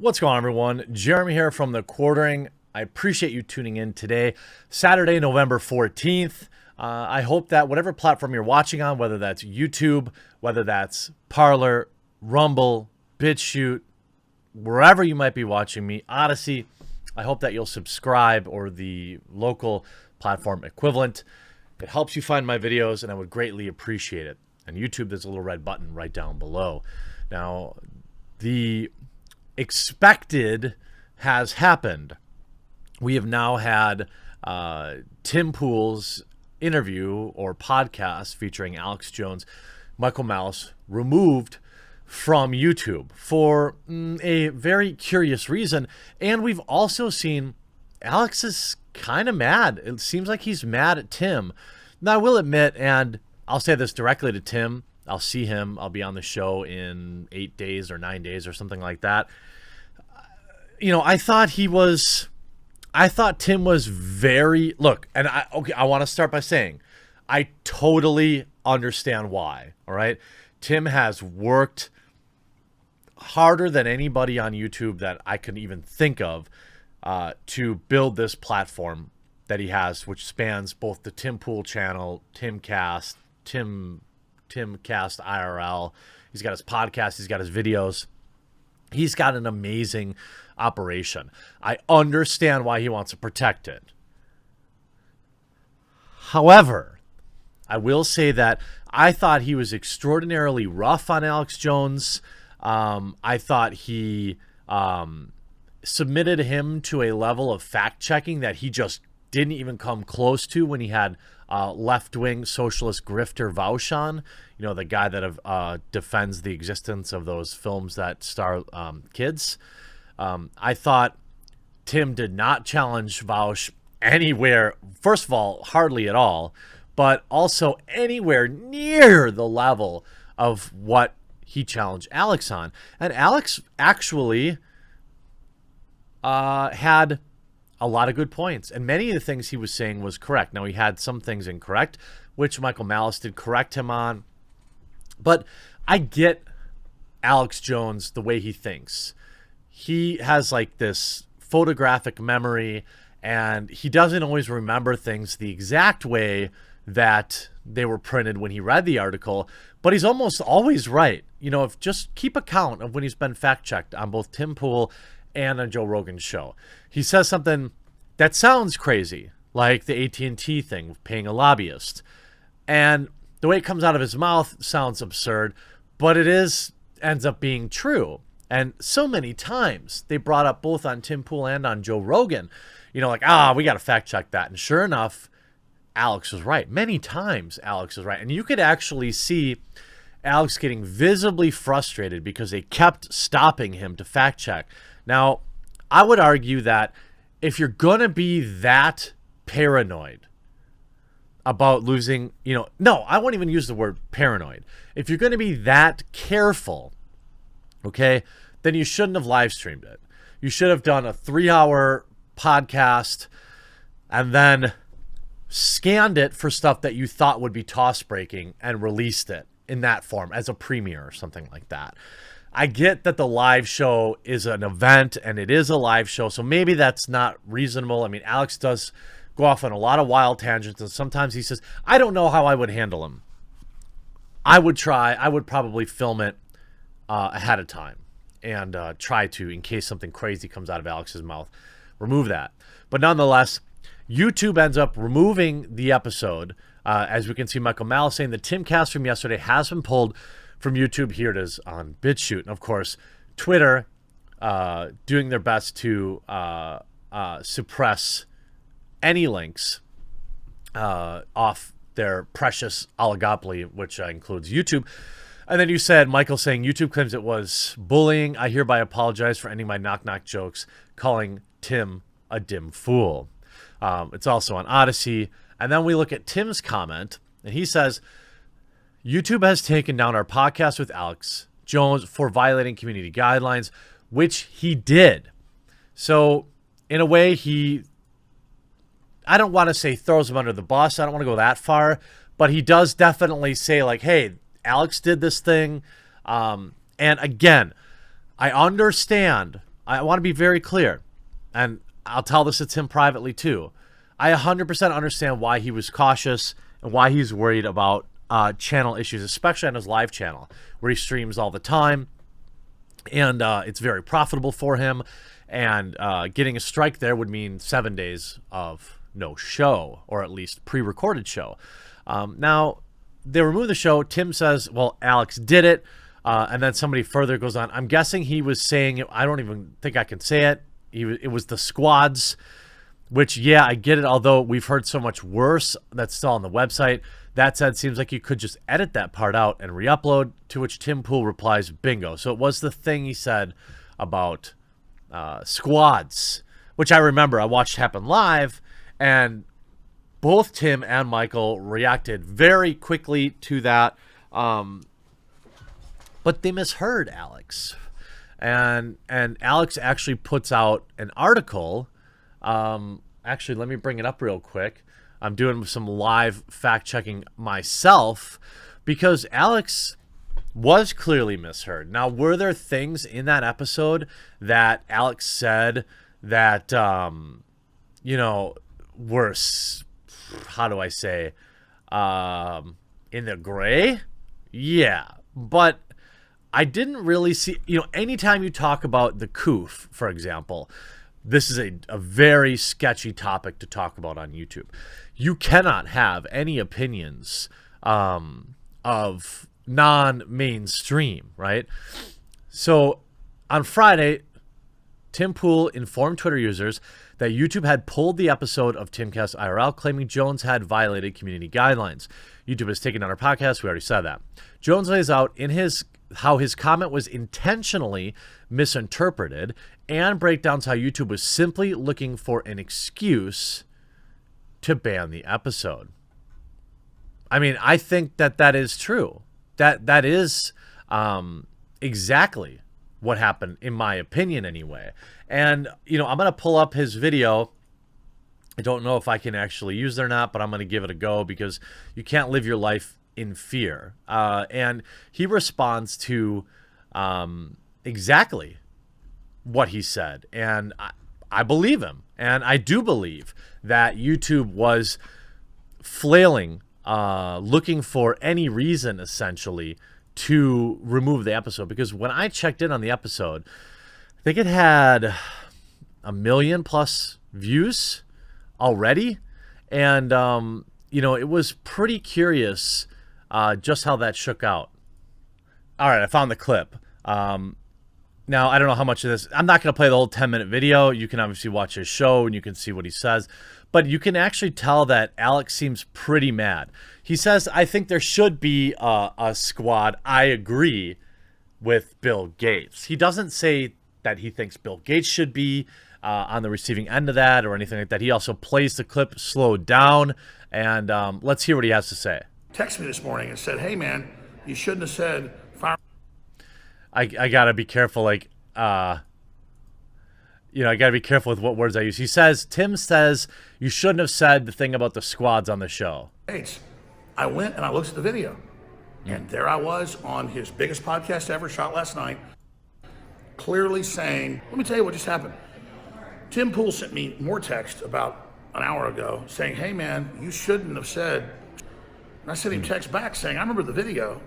What's going on, everyone? Jeremy here from The Quartering. I appreciate you tuning in today, Saturday, November 14th. I hope that whatever platform you're watching on, whether that's YouTube, whether that's Parler, Rumble, BitChute, wherever you might be watching me, Odyssey, I hope that you'll subscribe or the local platform equivalent. It helps you find my videos, and I would greatly appreciate it. On YouTube, there's a little red button right down below. Now, the expected has happened. We have now had Tim Pool's interview or podcast featuring Alex Jones, Michael Malice, removed from YouTube for a very curious reason. And we've also seen Alex is kind of mad. It seems like he's mad at Tim. Now, I will admit, and I'll say this directly to Tim, I'll see him. I'll be on the show in 8 days or 9 days or something like that. You know, I thought Tim was very, look, and I want to start by saying, I totally understand why, all right? Tim has worked harder than anybody on YouTube that I can even think of to build this platform that he has, which spans both the Tim Pool channel, Timcast, Timcast IRL. He's got his podcast. He's got his videos. He's got an amazing operation. I understand why he wants to protect it. However, I will say that I thought he was extraordinarily rough on Alex Jones. I thought he submitted him to a level of fact-checking that he just didn't even come close to when he had left-wing socialist grifter Vaushan, you know, the guy that defends the existence of those films that star kids. I thought Tim did not challenge Vaush anywhere, first of all, hardly at all, but also anywhere near the level of what he challenged Alex on. And Alex actually had a lot of good points, and many of the things he was saying was correct. Now, he had some things incorrect, which Michael Malice did correct him on, but I get Alex Jones, the way he thinks. He has like this photographic memory, and he doesn't always remember things the exact way that they were printed when he read the article, but he's almost always right. You know, if just keep account of when he's been fact-checked on both Tim Pool and on Joe Rogan's show. He says something that sounds crazy, like the AT&T thing with paying a lobbyist. And the way it comes out of his mouth sounds absurd, but it ends up being true. And so many times they brought up both on Tim Pool and on Joe Rogan, you know, like, we got to fact check that. And sure enough, Alex was right. Many times Alex was right. And you could actually see Alex getting visibly frustrated because they kept stopping him to fact check. Now, I would argue that if you're going to be that paranoid about losing, no, I won't even use the word paranoid. If you're going to be that careful, okay, then you shouldn't have live streamed it. You should have done a 3-hour podcast and then scanned it for stuff that you thought would be toss breaking and released it in that form as a premiere or something like that. I get that the live show is an event and it is a live show, so maybe that's not reasonable. I mean, Alex does go off on a lot of wild tangents, and sometimes he says, I don't know how I would handle him. I would probably film it ahead of time and try to, in case something crazy comes out of Alex's mouth, remove that. But nonetheless, YouTube ends up removing the episode. As we can see, Michael Malice saying the Timcast from yesterday has been pulled from YouTube. Here it is on BitChute. And of course, Twitter doing their best to suppress any links off their precious oligopoly, which includes YouTube. And then you said, Michael saying, YouTube claims it was bullying. I hereby apologize for ending my knock-knock jokes, calling Tim a dim fool. It's also on Odyssey. And then we look at Tim's comment, and he says, YouTube has taken down our podcast with Alex Jones for violating community guidelines, which he did. So in a way, I don't want to say throws him under the bus. I don't want to go that far, but he does definitely say like, hey, Alex did this thing. And again, I understand I want to be very clear, and I'll tell this to Tim privately too. I 100% understand why he was cautious and why he's worried about channel issues, especially on his live channel where he streams all the time, and it's very profitable for him. And getting a strike there would mean 7 days of no show, or at least pre-recorded show. Now, they remove the show. Tim says, well, Alex did it. And then somebody further goes on. I'm guessing he was saying, I don't even think I can say it. It was the squads, which, yeah, I get it. Although we've heard so much worse that's still on the website. That said, seems like you could just edit that part out and re-upload, to which Tim Pool replies, bingo. So it was the thing he said about squads, which I remember I watched happen live, and both Tim and Michael reacted very quickly to that. But they misheard Alex. And Alex actually puts out an article. Actually, let me bring it up real quick. I'm doing some live fact-checking myself because Alex was clearly misheard. Now, were there things in that episode that Alex said that, you know, were, how do I say, in the gray? Yeah, but I didn't really see, you know, anytime you talk about the coof, for example, this is a very sketchy topic to talk about on YouTube. You cannot have any opinions of non-mainstream, right? So on Friday, Tim Pool informed Twitter users that YouTube had pulled the episode of Timcast IRL, claiming Jones had violated community guidelines. YouTube has taken down our podcast. We already said that. Jones lays out in how his comment was intentionally misinterpreted and breakdowns how YouTube was simply looking for an excuse to ban the episode. I mean, I think that is true. That is exactly what happened, in my opinion, anyway. And, you know, I'm going to pull up his video. I don't know if I can actually use it or not, but I'm going to give it a go because you can't live your life in fear. And he responds to exactly what he said. And I believe him. And I do believe that YouTube was flailing, looking for any reason, essentially, to remove the episode. Because when I checked in on the episode, I think it had 1 million+ views already. And, you know, it was pretty curious just how that shook out. All right, I found the clip. Now, I don't know how much of this. I'm not going to play the whole 10-minute video. You can obviously watch his show and you can see what he says. But you can actually tell that Alex seems pretty mad. He says, I think there should be a squad. I agree with Bill Gates. He doesn't say that he thinks Bill Gates should be on the receiving end of that or anything like that. He also plays the clip slowed down. And let's hear what he has to say. Texted me this morning and said, hey, man, you shouldn't have said fire. I got to be careful, like, you know, I got to be careful with what words I use. He says, Tim says, you shouldn't have said the thing about the squads on the show. I went and I looked at the video, and there I was on his biggest podcast ever, shot last night, clearly saying, let me tell you what just happened. Tim Pool sent me more text about an hour ago saying, hey, man, you shouldn't have said. And I sent him text back saying, I remember the video.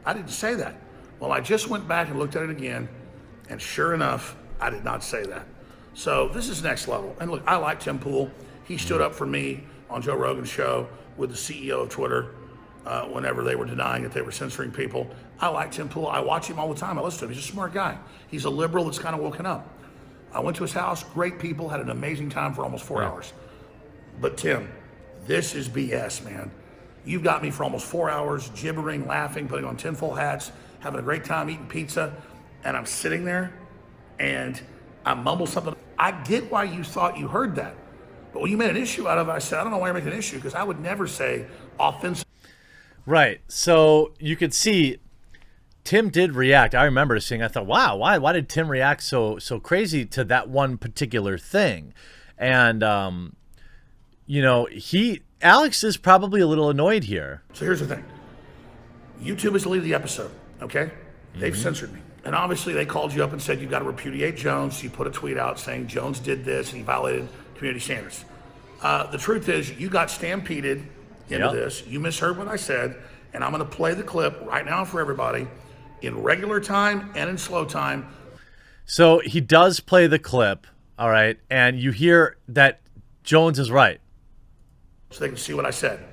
I didn't say that. Well, I just went back and looked at it again, and sure enough, I did not say that. So this is next level. And look, I like Tim Pool. He stood up for me on Joe Rogan's show with the CEO of Twitter whenever they were denying that they were censoring people. I like Tim Pool. I watch him all the time. I listen to him. He's a smart guy. He's a liberal that's kind of woken up. I went to his house. Great people. Had an amazing time for almost 4 hours. But Tim, this is BS, man. You've got me for almost 4 hours, gibbering, laughing, putting on tinfoil hats, having a great time eating pizza, and I'm sitting there and I mumble something. I get why you thought you heard that, but when you made an issue out of it, I said, I don't know why you're making an issue, because I would never say offensive. Right. So you could see Tim did react. I remember seeing, I thought, wow, why did Tim react so crazy to that one particular thing? And, you know, Alex is probably a little annoyed here. So here's the thing. YouTube is deleted the episode, okay? They've censored me. And obviously they called you up and said you've got to repudiate Jones. You put a tweet out saying Jones did this and he violated community standards. The truth is you got stampeded into this. You misheard what I said, and I'm going to play the clip right now for everybody in regular time and in slow time. So he does play the clip, all right, and you hear that Jones is right. So they can see what I said.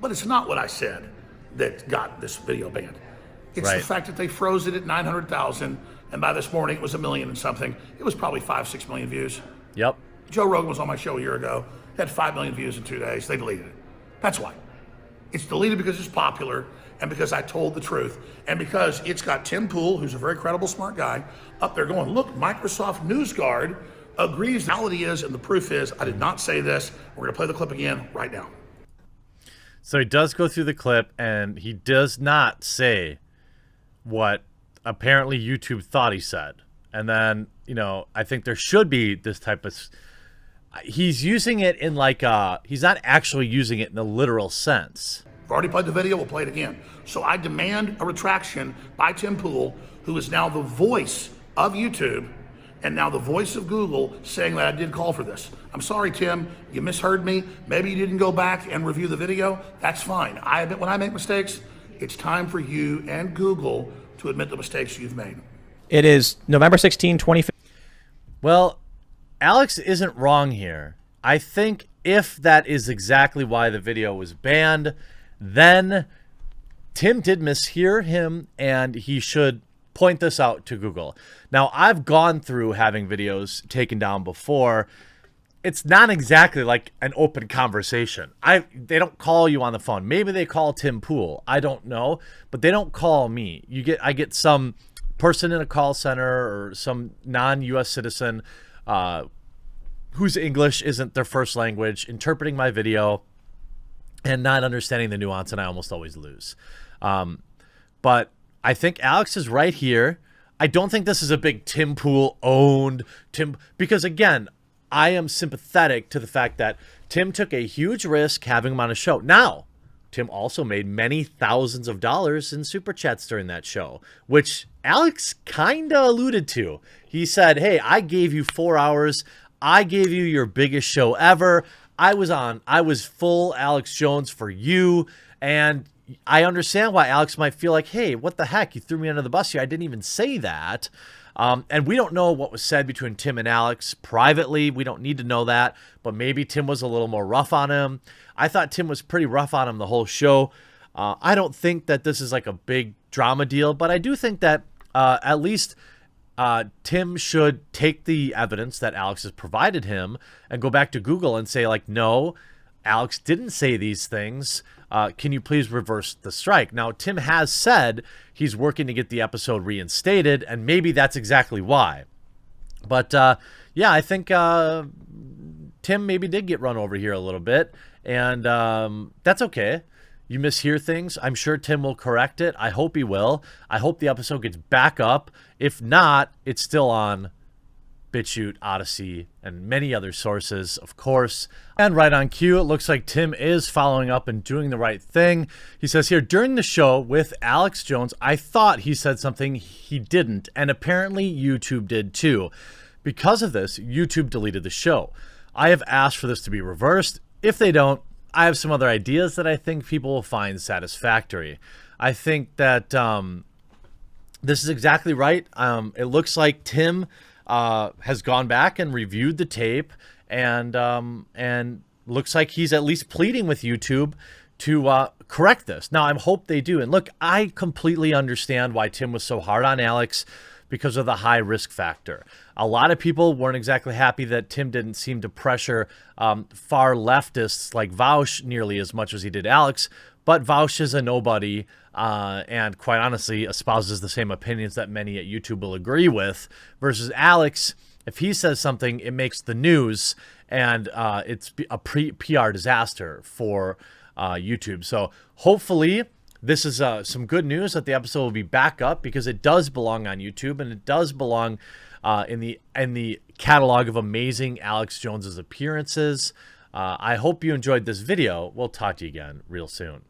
But it's not what I said that got this video banned. It's the fact that they froze it at 900,000, and by this morning it was 1 million and something. It was probably 5-6 million views. Yep. Joe Rogan was on my show a year ago. Had 5 million views in 2 days. They deleted it. That's why. It's deleted because it's popular and because I told the truth and because it's got Tim Pool, who's a very credible, smart guy, up there going, look, Microsoft NewsGuard agrees. The reality is, and the proof is, I did not say this. We're going to play the clip again right now. So he does go through the clip, and he does not say what apparently YouTube thought he said. And then, you know, I think there should be this type of... He's using it in like he's not actually using it in the literal sense. I've already played the video, we'll play it again. So I demand a retraction by Tim Pool, who is now the voice of YouTube and now the voice of Google, saying that I did call for this. I'm sorry, Tim, you misheard me. Maybe you didn't go back and review the video. That's fine. I admit when I make mistakes, it's time for you and Google to admit the mistakes you've made. It is November 16, 2015. Well, Alex isn't wrong here. I think if that is exactly why the video was banned, then Tim did mishear him and he should point this out to Google. Now, I've gone through having videos taken down before. It's not exactly like an open conversation. They don't call you on the phone. Maybe they call Tim Pool. I don't know, but they don't call me. I get some person in a call center or some non-US citizen whose English isn't their first language, interpreting my video and not understanding the nuance, and I almost always lose. But I think Alex is right here. I don't think this is a big Tim Pool owned because again, I am sympathetic to the fact that Tim took a huge risk having him on a show. Now, Tim also made many thousands of dollars in super chats during that show, which Alex kind of alluded to. He said, hey, I gave you 4 hours. I gave you your biggest show ever. I was full Alex Jones for you. And I understand why Alex might feel like, hey, what the heck? You threw me under the bus here. I didn't even say that. And we don't know what was said between Tim and Alex privately. We don't need to know that. But maybe Tim was a little more rough on him. I thought Tim was pretty rough on him the whole show. I don't think that this is like a big drama deal, but I do think that at least Tim should take the evidence that Alex has provided him and go back to Google and say, like, no, Alex didn't say these things. Can you please reverse the strike? Now, Tim has said he's working to get the episode reinstated, and maybe that's exactly why. But, yeah, I think Tim maybe did get run over here a little bit, and that's okay. You mishear things. I'm sure Tim will correct it. I hope he will. I hope the episode gets back up. If not, it's still on BitChute, Odyssey, and many other sources, of course. And right on cue, it looks like Tim is following up and doing the right thing. He says here, during the show with Alex Jones, I thought he said something he didn't, and apparently YouTube did too. Because of this, YouTube deleted the show. I have asked for this to be reversed. If they don't, I have some other ideas that I think people will find satisfactory. I think that this is exactly right. It looks like Tim has gone back and reviewed the tape, and looks like he's at least pleading with YouTube to correct this. Now, I hope they do. And look, I completely understand why Tim was so hard on Alex because of the high risk factor. A lot of people weren't exactly happy that Tim didn't seem to pressure far leftists like Vaush nearly as much as he did Alex, but Vaush is a nobody and quite honestly espouses the same opinions that many at YouTube will agree with, versus Alex, if he says something, it makes the news, and it's a PR disaster for YouTube. So hopefully this is some good news that the episode will be back up, because it does belong on YouTube, and it does belong in the catalog of amazing Alex Jones's appearances. I hope you enjoyed this video. We'll talk to you again real soon.